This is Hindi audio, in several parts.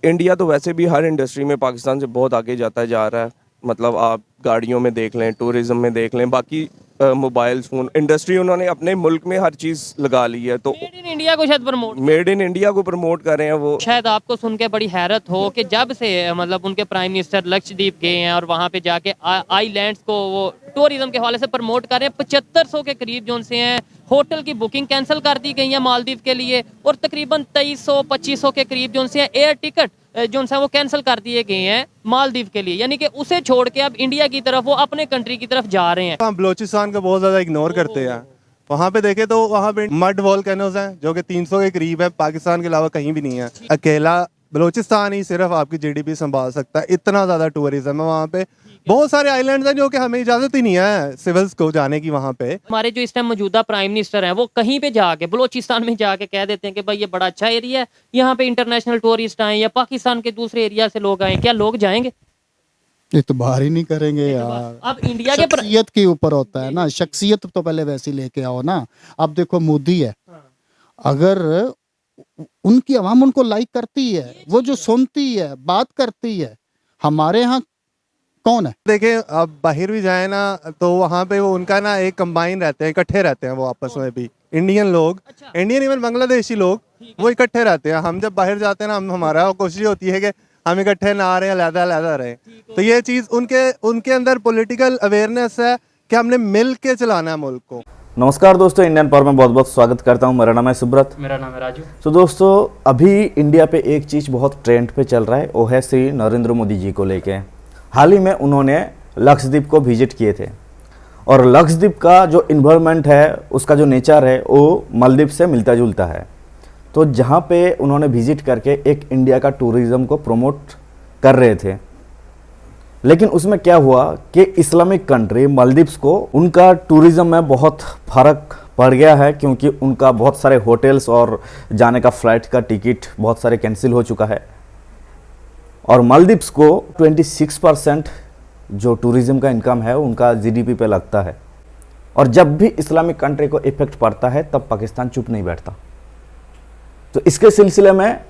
इंडिया तो वैसे भी हर इंडस्ट्री में पाकिस्तान से बहुत आगे जाता जा रहा है। मतलब आप गाड़ियों में देख लें, टूरिज्म में देख लें, बाकी मोबाइल फ़ोन इंडस्ट्री उन्होंने अपने मुल्क में हर चीज़ लगा ली है। तो मेड इन इंडिया को शायद प्रमोट मेड इन इंडिया को प्रमोट कर रहे हैं वो। शायद आपको सुन के बड़ी हैरत हो कि जब से मतलब उनके प्राइम मिनिस्टर लक्षद्वीप गए हैं और वहाँ पे जाके आइलैंड्स को वो टूरिज्म के हवाले से प्रमोट कर रहे हैं। 7500 के करीब जो उनसे हैं होटल की बुकिंग कैंसिल कर दी गई है मालदीव के लिए, और तकरीबन 2300-2500 के करीब जो उनसे एयर टिकट जो उनसे वो कैंसिल कर दिए गए हैं मालदीव के लिए। यानी कि उसे छोड़ के अब इंडिया की तरफ वो अपने कंट्री की तरफ जा रहे हैं। हम बलोचिस्तान का बहुत ज़्यादा इग्नोर करते हैं। वहाँ पे देखे तो वहाँ पे मड वॉल्केनोज हैं जो कि 300 के करीब है, पाकिस्तान के अलावा कहीं भी नहीं है। अकेला बलोचिस्तान ही सिर्फ आपकी जीडीपी संभाल सकता है, इतना ज़्यादा टूरिज्म है वहाँ पे। बहुत सारे आइलैंड्स हैं जो कि हमें इजाज़त ही नहीं है सिविल्स को जाने की वहाँ पे। हमारे जो इस टाइम मौजूदा प्राइम मिनिस्टर हैं वो कहीं पे जाके बलोचिस्तान में जाके कह देते हैं कि भाई ये बड़ा अच्छा एरिया है, यहाँ पे इंटरनेशनल टूरिस्ट आए या पाकिस्तान के दूसरे एरिया से लोग आए, क्या लोग जाएंगे? इतबार ही नहीं करेंगे यार। अब इंडिया के शख्सियत के ऊपर होता है ना, शख्सियत तो पहले वैसी लेके आओ ना। अब देखो मोदी है, अगर उनकी आवाम उनको लाइक करती है, वो जो सुनती है, बात करती है, हमारे यहाँ कौन है? देखें अब बाहर भी जाए ना तो वहाँ पे वो उनका ना एक कंबाइन रहते हैं, इकट्ठे रहते हैं वो आपस में भी। इंडियन लोग, इंडियन इवन बांग्लादेशी लोग वो इकट्ठे रहते हैं। हम जब बाहर जाते हैं ना, हमारा कोशिश होती है कि हम इकट्ठे ना रहे, अलग-अलग रहे। तो ये चीज़ उनके अंदर पॉलिटिकल अवेयरनेस है कि हमने मिल के चलाना है मुल्क को। नमस्कार दोस्तों, इंडियन पावर में बहुत बहुत स्वागत करता हूं। मेरा नाम है सुब्रत। मेरा नाम है राजू। तो दोस्तों अभी इंडिया पे एक चीज़ बहुत ट्रेंड पे चल रहा है, वो है श्री नरेंद्र मोदी जी को लेके। हाल ही में उन्होंने लक्षद्वीप को विजिट किए थे, और लक्षद्वीप का जो इन्वायरमेंट है, उसका जो नेचर है, वो मालदीव से मिलता जुलता है। तो जहाँ पे उन्होंने विजिट करके एक इंडिया का टूरिज़्म को प्रमोट कर रहे थे, लेकिन उसमें क्या हुआ कि इस्लामिक कंट्री मालदीव्स को उनका टूरिज़्म में बहुत फ़र्क पड़ गया है, क्योंकि उनका बहुत सारे होटल्स और जाने का फ़्लाइट का टिकट बहुत सारे कैंसिल हो चुका है। और मालदीव्स को 26% जो टूरिज़्म का इनकम है उनका जीडीपी पे लगता है। और जब भी इस्लामिक कंट्री को इफेक्ट पड़ता है तब पाकिस्तान चुप नहीं बैठता। तो इसके सिलसिले में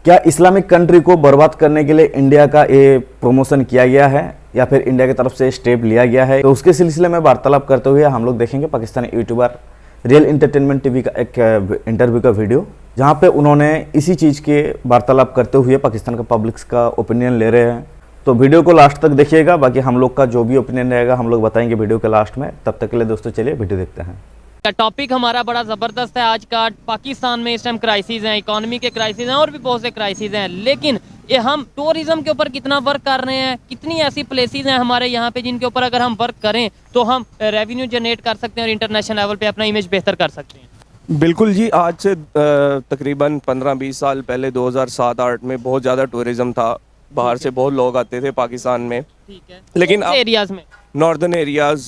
क्या इस्लामिक कंट्री को बर्बाद करने के लिए इंडिया का ये प्रमोशन किया गया है या फिर इंडिया की तरफ से स्टेप लिया गया है? तो उसके सिलसिले में वार्तालाप करते हुए हम लोग देखेंगे Pakistani YouTuber real entertainment TV का एक इंटरव्यू का वीडियो, जहाँ पे उन्होंने इसी चीज़ के वार्तालाप करते हुए पाकिस्तान का पब्लिक्स का ओपिनियन ले रहे हैं। तो वीडियो को लास्ट तक देखिएगा, बाकी हम लोग का जो भी ओपिनियन रहेगा हम लोग बताएंगे वीडियो के लास्ट में। तब तक के लिए दोस्तों चलिए वीडियो देखते हैं। टॉपिक हमारा बड़ा ज़बरदस्त है आज का। पाकिस्तान में इस टाइम क्राइसिस हैं, इकोनॉमी के क्राइसिस हैं और भी बहुत से क्राइसिस हैं, लेकिन ये हम टूरिज्म के ऊपर कितना वर्क कर रहे हैं, कितनी ऐसी प्लेसेस हैं हमारे यहाँ पे जिनके ऊपर अगर हम वर्क करें तो हम रेवेन्यू जनरेट कर सकते हैं और इंटरनेशनल लेवल पे अपना इमेज बेहतर कर सकते हैं। बिल्कुल जी, आज से तकरीबन 15-20 साल पहले 2007-8 में बहुत ज़्यादा टूरिज्म था। बाहर से बहुत लोग आते थे पाकिस्तान में, ठीक है, लेकिन अब एरियाज में नॉर्दर्न एरियाज़,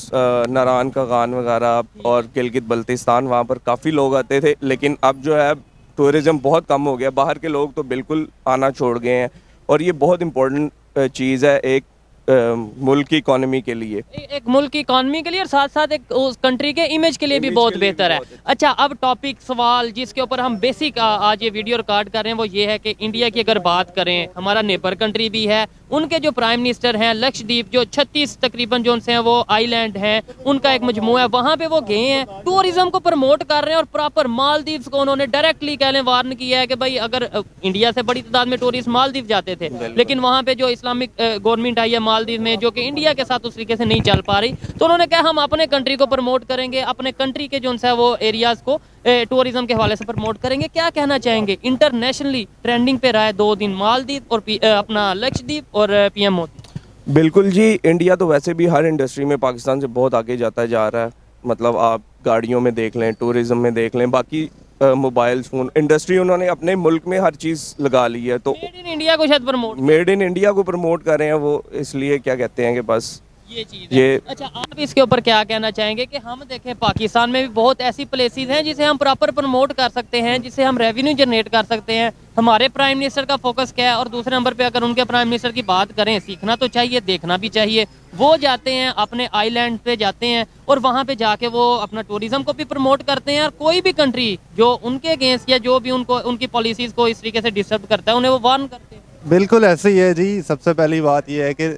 नारान का गान वगैरह और गिलगित बल्तिस्तान, वहाँ पर काफ़ी लोग आते थे। लेकिन अब जो है टूरिज़म बहुत कम हो गया, बाहर के लोग तो बिल्कुल आना छोड़ गए हैं। और ये बहुत इम्पोर्टेंट चीज़ है एक मुल्क की इकोनॉमी के लिए, एक मुल्क की इकॉनमी के लिए और साथ साथ एक उस कंट्री के इमेज के लिए भी बहुत बेहतर है। अच्छा, अब टॉपिक सवाल जिसके ऊपर हम बेसिक आज ये वीडियो रिकॉर्ड कर रहे हैं वो ये है कि इंडिया की अगर बात करें, हमारा नेबर कंट्री भी है, उनके जो प्राइम मिनिस्टर हैं लक्षद्वीप, जो 36 तकरीबन जो उनसे हैं वो आइलैंड हैं, उनका एक मजमुआ है, वहाँ पे वो गए हैं, टूरिज्म को प्रमोट कर रहे हैं। और प्रॉपर मालदीव्स को उन्होंने डायरेक्टली कहने वार्न किया है कि भाई अगर इंडिया से बड़ी तादाद में टूरिस्ट मालदीव जाते थे, लेकिन वहाँ पे जो इस्लामिक गवर्नमेंट आई है मालदीव में, जो कि इंडिया के साथ उस तरीके से नहीं चल पा रही, तो उन्होंने कहा हम अपने कंट्री को प्रमोट करेंगे, अपने कंट्री के जो उनसे वो एरियाज को टूरिज्म के हवाले से प्रमोट करेंगे। क्या कहना चाहेंगे? इंटरनेशनली ट्रेंडिंग पे रहा है 2 दिन मालदीव और अपना लक्षद्वीप और पीएम मोदी। बिल्कुल जी, इंडिया तो वैसे भी हर इंडस्ट्री में पाकिस्तान से बहुत आगे जाता जा रहा है। मतलब आप गाड़ियों में देख लें, टूरिज्म में देख लें, बाकी मोबाइल फ़ोन इंडस्ट्री उन्होंने अपने मुल्क में हर चीज़ लगा ली है। तो मेड इन इंडिया को शायद प्रमोट मेड इन इंडिया को प्रमोट कर रहे हैं वो, इसलिए क्या कहते हैं कि बस ये चीज़ है। ये अच्छा, आप इसके ऊपर क्या कहना चाहेंगे कि हम देखें पाकिस्तान में भी बहुत ऐसी प्लेसेस हैं जिसे हम प्रॉपर प्रमोट कर सकते हैं, जिसे हम रेवेन्यू जनरेट कर सकते हैं। हमारे प्राइम मिनिस्टर का फोकस क्या है? और दूसरे नंबर पे अगर उनके प्राइम मिनिस्टर की बात करें, सीखना तो चाहिए, देखना भी चाहिए। वो जाते हैं अपने आइलैंड पे जाते हैं और वहाँ पे जाके वो अपना टूरिज्म को भी प्रमोट करते हैं, और कोई भी कंट्री जो उनके अगेंस्ट या जो भी उनको उनकी पॉलिसीज़ को इस तरीके से डिस्टर्ब करता है उन्हें वो वार्न करते हैं। बिल्कुल ऐसे ही है जी। सबसे पहली बात यह है कि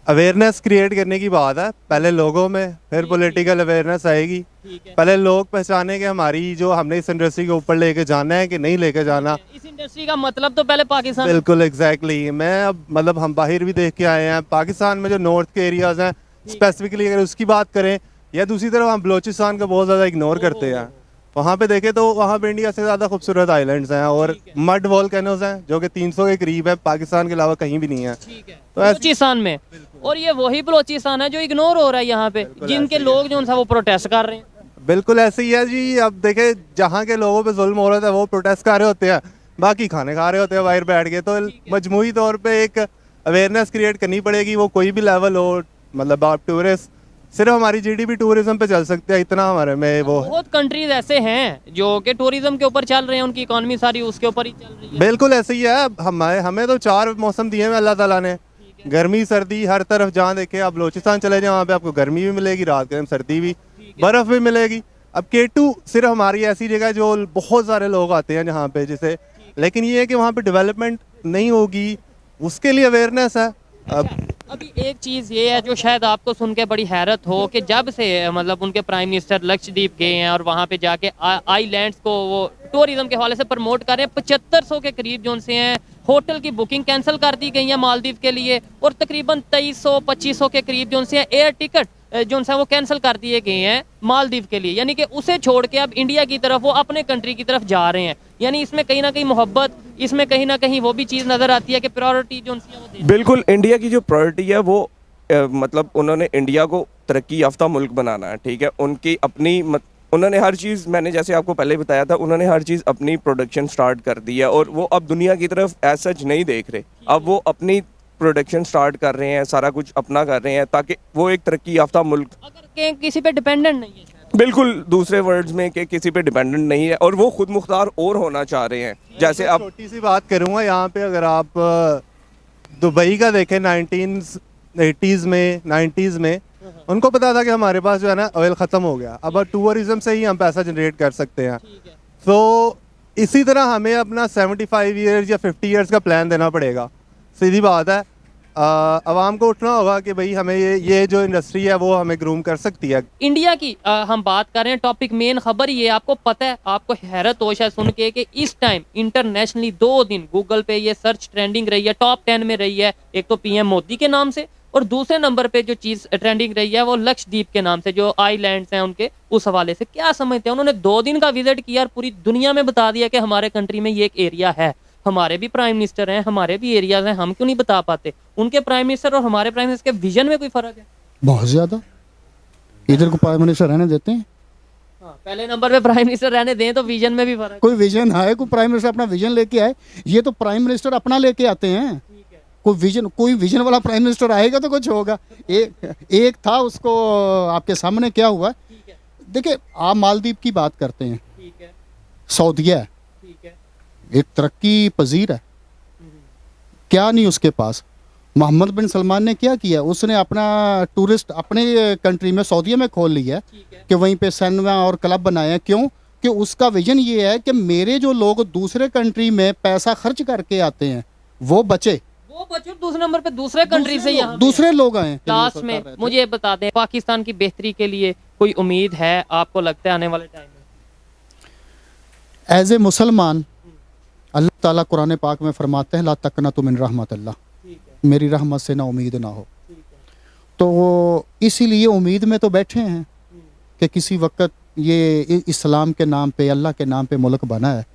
अवेयरनेस क्रिएट करने की बात है, पहले लोगों में, फिर पॉलिटिकल अवेयरनेस आएगी। ठीक है। पहले लोग पहचाने कि हमारी जो हमने इस इंडस्ट्री के ऊपर लेके जाना है कि नहीं लेके जाना। इस इंडस्ट्री का मतलब तो पहले पाकिस्तान। बिल्कुल एग्जैक्टली। मैं अब मतलब हम बाहर भी देख के आए हैं, पाकिस्तान में जो नॉर्थ के एरियाज हैं स्पेसिफिकली अगर उसकी बात करें, या दूसरी तरफ हम बलोचिस्तान का बहुत ज़्यादा इग्नोर करते हैं। वहाँ पे देखें तो वहाँ पे इंडिया से ज़्यादा खूबसूरत आइलैंड्स हैं और मड वॉल्केनोज हैं जो कि 300 के करीब है, पाकिस्तान के अलावा कहीं भी नहीं है। ठीक है। तो ऐसे बलोचिस्तान में, और ये वही बलोचिस्तान है जो इग्नोर हो रहा है यहाँ पे, जिनके लोग जो उनसा वो प्रोटेस्ट कर रहे हैं। बिल्कुल ऐसे ही है जी। अब देखे जहाँ के लोगों पे जुल्म हो रहा था वो प्रोटेस्ट कर रहे होते हैं, बाकी खाने खा रहे होते हैं बाहर बैठ के। तो मजमूई तौर पे एक अवेयरनेस क्रिएट करनी पड़ेगी, वो कोई भी लेवल हो। मतलब आप टूरिस्ट, सिर्फ हमारी जीडीपी टूरिज्म पे चल सकते हैं, इतना हमारे में वो है। बहुत कंट्रीज ऐसे हैं जो कि टूरिज्म के ऊपर चल रहे हैं, उनकी इकोनॉमी सारी उसके ऊपर ही चल रही है। बिल्कुल ऐसे ही है। हमें तो 4 मौसम दिए हैं अल्लाह ताला ने, गर्मी सर्दी हर तरफ। जहाँ देखे आप बलोचिस्तान चले जाए वहाँ पे आपको गर्मी भी मिलेगी, रात के टाइम सर्दी भी, बर्फ़ भी मिलेगी। अब K2 सिर्फ हमारी ऐसी जगह है जो बहुत सारे लोग आते हैं जहाँ पे, जिसे, लेकिन ये है कि वहाँ पे डेवलपमेंट नहीं होगी, उसके लिए अवेयरनेस है। अब अभी एक चीज़ ये है जो शायद आपको सुन के बड़ी हैरत हो कि जब से मतलब उनके प्राइम मिनिस्टर लक्षद्वीप गए हैं और वहाँ पे जाके आइलैंड्स को वो टूरिज्म के हवाले से प्रमोट कर रहे हैं, 7500 के करीब जो उनसे हैं होटल की बुकिंग कैंसिल कर दी गई है मालदीव के लिए, और तकरीबन 2300-2500 के करीब जो उनसे हैं एयर टिकट जो उनसे वो कैंसिल कर दिए गए हैं मालदीव के लिए। यानी कि उसे छोड़ के अब इंडिया की तरफ वो अपने कंट्री की तरफ जा रहे हैं। यानी इसमें कहीं ना कहीं मोहब्बत, इसमें कहीं ना कहीं वो भी चीज़ नज़र आती है कि प्रायोरिटी जो उनकी है वो दे। बिल्कुल इंडिया की जो प्रायोरिटी है वो मतलब उन्होंने इंडिया को तरक्की याफ्ता मुल्क बनाना है, ठीक है। उनकी अपनी उन्होंने हर चीज़, मैंने जैसे आपको पहले बताया था, उन्होंने हर चीज़ अपनी प्रोडक्शन स्टार्ट कर दी है और वो अब दुनिया की तरफ एज सच नहीं देख रहे। अब वो अपनी प्रोडक्शन स्टार्ट कर रहे हैं, सारा कुछ अपना कर रहे हैं ताकि वो एक तरक्की याफ्ता मुल्क, अगर किसी पे डिपेंडेंट नहीं है शायद। बिल्कुल दूसरे वर्ड्स में कि किसी पे डिपेंडेंट नहीं है, और वो खुद मुख्तार और होना चाह रहे हैं। जैसे अब छोटी सी बात करूँगा यहाँ पे, अगर आप दुबई का देखें 1980s में 90s में, उनको पता था कि हमारे पास जो है ना ऑयल ख़त्म हो गया, अब टूरिज्म से ही हम पैसा जनरेट कर सकते हैं। तो इसी तरह हमें अपना 75 ईयर्स या 50 ईयर्स का प्लान देना पड़ेगा। सीधी बात है, आवाम को उठना होगा कि भाई हमें ये जो इंडस्ट्री है वो हमें ग्रूम कर सकती है। इंडिया की हम बात कर रहे हैं, टॉपिक मेन खबर ये, आपको पता है, आपको हैरत हो शायद सुन के कि इस टाइम इंटरनेशनली 2 दिन गूगल पे ये सर्च ट्रेंडिंग रही है, टॉप 10 में रही है। एक तो पीएम मोदी के नाम से, और दूसरे नंबर पे जो चीज़ ट्रेंडिंग रही है वो लक्षद्वीप के नाम से, जो आइलैंड्स हैं उनके, उस हवाले से। क्या समझते हैं? उन्होंने 2 दिन का विजिट किया और पूरी दुनिया में बता दिया कि हमारे कंट्री में ये एक एरिया है, हमारे भी प्राइम मिनिस्टर हैं, हमारे भी एरियाज हैं, हम क्यों नहीं बता पाते? उनके प्राइम मिनिस्टर और हमारे प्राइम मिनिस्टर के विजन में कोई फर्क है? बहुत ज़्यादा। इधर को प्राइम मिनिस्टर रहने देते हैं, हाँ, पहले नंबर पे प्राइम मिनिस्टर रहने दें तो विजन में भी फर्क है। कोई विजन है, कोई प्राइम मिनिस्टर अपना विजन लेके आए। ये तो प्राइम मिनिस्टर अपना लेके आते हैं। कोई विजन वाला प्राइम मिनिस्टर आएगा तो कुछ होगा। एक था, उसको आपके सामने क्या हुआ। देखिए, आप मालदीव की बात करते हैं, ठीक है, सऊदीया है, ठीक है, एक तरक्की पजीर है, क्या नहीं उसके पास। मोहम्मद बिन सलमान ने क्या किया, उसने अपना टूरिस्ट अपने कंट्री में सऊदीया में खोल लिया है ठीक है। कि वहीं पे सिनेमा और क्लब बनाए हैं। क्यों? कि उसका विजन ये है कि मेरे जो लोग दूसरे कंट्री में पैसा खर्च करके आते हैं वो बचे, वो बच्चों दूसरे नंबर पे दूसरे कंट्री से यहाँ दूसरे लोग आए। लास्ट में मुझे ये बता दें, पाकिस्तान की बेहतरी के लिए कोई उम्मीद है आपको लगता है आने वाले टाइम में? एज ए मुसलमान, अल्लाह ताला कुरान पाक में फरमाते हैं, ला तकनतु मिन रहमतिल्लाह, मेरी रहमत से ना उम्मीद ना हो। तो इसीलिए उम्मीद में तो बैठे हैं कि किसी वक्त ये इस्लाम के नाम पे, अल्लाह के नाम पे मुल्क बना है,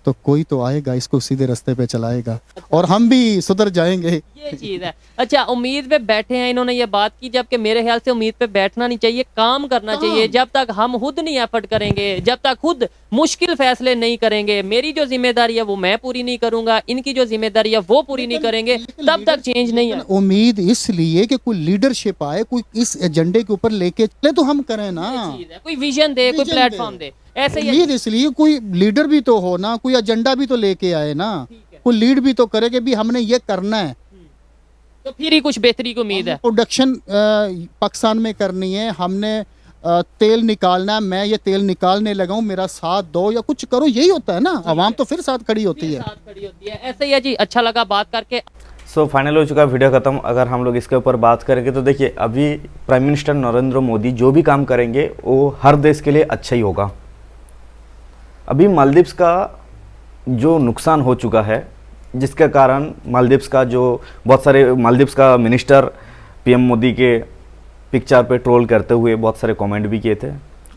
तो कोई तो आएगा इसको सीधे रास्ते पे चलाएगा और हम भी सुधर जाएंगे। ये चीज है। अच्छा, उम्मीद पे बैठे हैं, इन्होंने ये बात की, जबकि मेरे ख्याल से उम्मीद पे बैठना नहीं चाहिए, काम करना चाहिए। जब तक हम खुद नहीं एफर्ट करेंगे, जब तक खुद मुश्किल फैसले नहीं करेंगे, मेरी जो जिम्मेदारी है वो मैं पूरी नहीं करूंगा, इनकी जो जिम्मेदारी है वो पूरी नहीं करेंगे, तब तक चेंज नहीं है। उम्मीद इसलिए कि कोई लीडरशिप आए, कोई इस एजेंडे के ऊपर लेके चले तो हम करें ना। चीज है, कोई विजन दे, कोई प्लेटफॉर्म दे, ऐसे ही उम्मीद इसलिए कोई लीडर भी तो हो ना, कोई एजेंडा भी तो लेके आए ना, कोई लीड भी तो करे कि भी हमने ये करना है, तो फिर ही कुछ बेहतरी की उम्मीद है। प्रोडक्शन पाकिस्तान में करनी है, हमने तेल निकालना है, मैं ये तेल निकालने लगा हूँ, मेरा साथ दो या कुछ करो, यही होता है ना। आवाम तो फिर साथ खड़ी होती है। साथ खड़ी होती है, ऐसे ही है जी। अच्छा लगा बात करके। सो फाइनल हो चुका वीडियो ख़त्म। अगर हम लोग इसके ऊपर बात करेंगे तो देखिए, अभी प्राइम मिनिस्टर नरेंद्र मोदी जो भी काम करेंगे वो हर देश के लिए अच्छा ही होगा। अभी मालदीव्स का जो नुकसान हो चुका है, जिसके कारण मालदीव्स का जो बहुत सारे मालदीव्स का मिनिस्टर पीएम मोदी के पिक्चर पे ट्रोल करते हुए बहुत सारे कमेंट भी किए थे,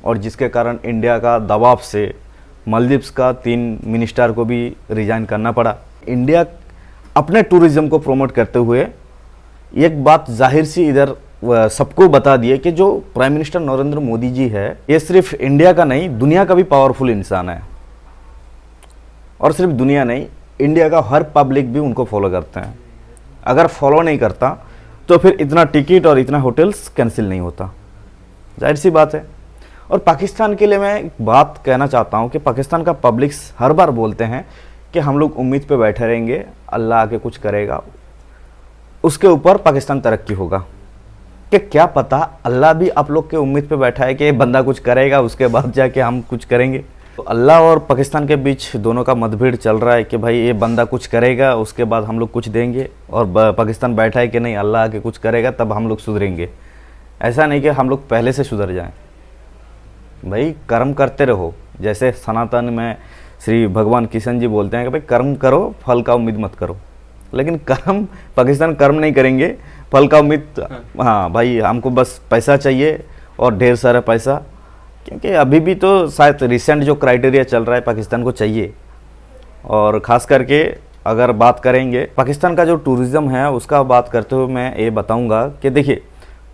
और जिसके कारण इंडिया का दबाव से मालदीव्स का 3 मिनिस्टर को भी रिजाइन करना पड़ा। इंडिया अपने टूरिज़्म को प्रमोट करते हुए एक बात जाहिर सी इधर सबको बता दिए कि जो प्राइम मिनिस्टर नरेंद्र मोदी जी है, ये सिर्फ इंडिया का नहीं दुनिया का भी पावरफुल इंसान है। और सिर्फ दुनिया नहीं, इंडिया का हर पब्लिक भी उनको फॉलो करते हैं। अगर फॉलो नहीं करता तो फिर इतना टिकट और इतना होटल्स कैंसिल नहीं होता, जाहिर सी बात है। और पाकिस्तान के लिए मैं एक बात कहना चाहता हूँ कि पाकिस्तान का पब्लिक्स हर बार बोलते हैं कि हम लोग उम्मीद पे बैठे रहेंगे, अल्लाह आके कुछ करेगा, उसके ऊपर पाकिस्तान तरक्की होगा। कि क्या पता अल्लाह भी आप लोग के उम्मीद पे बैठा है कि बंदा कुछ करेगा, उसके बाद जाके हम कुछ करेंगे। तो अल्लाह और पाकिस्तान के बीच दोनों का मतभेद चल रहा है कि भाई ये बंदा कुछ करेगा, उसके बाद हम लोग कुछ देंगे, और पाकिस्तान बैठा है कि नहीं अल्लाह आके कुछ करेगा तब हम लोग सुधरेंगे। ऐसा नहीं कि हम लोग पहले से सुधर जाएं। भाई कर्म करते रहो, जैसे सनातन में श्री भगवान किशन जी बोलते हैं कि भाई कर्म करो, फल का उम्मीद मत करो। लेकिन कर्म पाकिस्तान कर्म नहीं करेंगे, फल का उम्मीद, हाँ भाई हमको बस पैसा चाहिए और ढेर सारा पैसा, क्योंकि अभी भी तो शायद रिसेंट जो क्राइटेरिया चल रहा है पाकिस्तान को चाहिए। और ख़ास करके अगर बात करेंगे पाकिस्तान का जो टूरिज़्म है उसका बात करते हुए मैं ये बताऊंगा कि देखिए,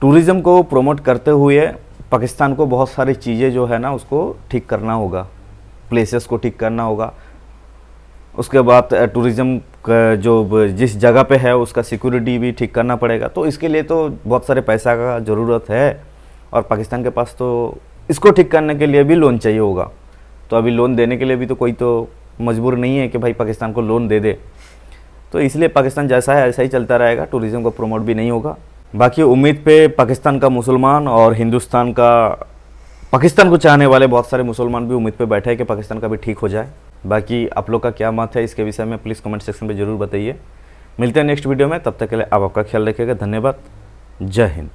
टूरिज़्म को प्रमोट करते हुए पाकिस्तान को बहुत सारी चीज़ें जो है ना उसको ठीक करना होगा, प्लेसेस को ठीक करना होगा। उसके बाद टूरिज़्म जो जिस जगह पे है उसका सिक्योरिटी भी ठीक करना पड़ेगा। तो इसके लिए तो बहुत सारे पैसा का ज़रूरत है, और पाकिस्तान के पास तो इसको ठीक करने के लिए भी लोन चाहिए होगा। तो अभी लोन देने के लिए भी तो कोई तो मजबूर नहीं है कि भाई पाकिस्तान को लोन दे दे। तो इसलिए पाकिस्तान जैसा है ऐसा ही चलता रहेगा, टूरिज़्म को प्रमोट भी नहीं होगा। बाकी उम्मीद पे पाकिस्तान का मुसलमान और हिंदुस्तान का पाकिस्तान को चाहने वाले बहुत सारे मुसलमान भी उम्मीद पे बैठे हैं कि पाकिस्तान का भी ठीक हो जाए। बाकी आप लोग का क्या मत है इसके विषय में प्लीज़ कमेंट सेक्शन में ज़रूर बताइए। मिलते हैं नेक्स्ट वीडियो में, तब तक के लिए आप आपका ख्याल रखिएगा। धन्यवाद, जय हिंद।